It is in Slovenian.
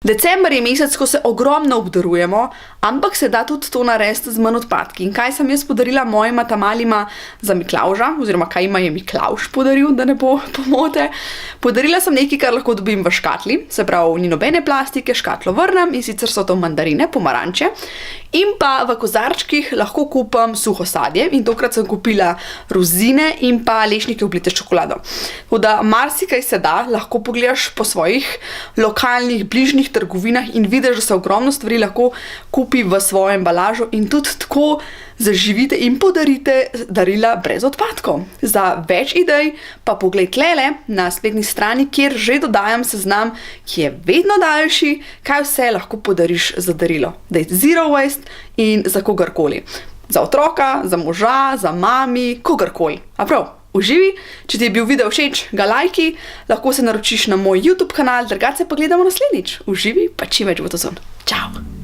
December je mesec, ko se ogromno obdarujemo, ampak se da tudi to narediti z manj odpadki. In kaj sem jaz podarila mojima tamalima za Miklavža, oziroma kaj jima je Miklavž podaril, da ne bo pomote. Podarila sem nekaj, kar lahko dobim v škatli, se pravi, ni nobene plastike, škatlo vrnem in sicer so to mandarine, pomaranče. In pa v kozarčkih lahko kupim suho sadje in tokrat sem kupila rozine in pa lešnike oblite s čokolado. Tako da marsikaj se da, lahko pogledaš po svojih lokalnih, bližnjih trgovinah in vidiš, da se ogromno stvari lahko kupi v svojo embalažo in tudi tako zaživite in podarite darila brez odpadkov. Za več idej pa poglej tlele na spletni strani, kjer že dodajam seznam, ki je vedno daljši, kaj vse lahko podariš za darilo. Da je zero waste in za kogarkoli. Za otroka, za moža, za mami, kogarkoli. A prav, uživi, če ti je bil video všeč, ga lajki, lahko se naročiš na moj YouTube kanal, drugače pa gledamo naslednjič. Uživi, pa čim več bo to zon. Čau!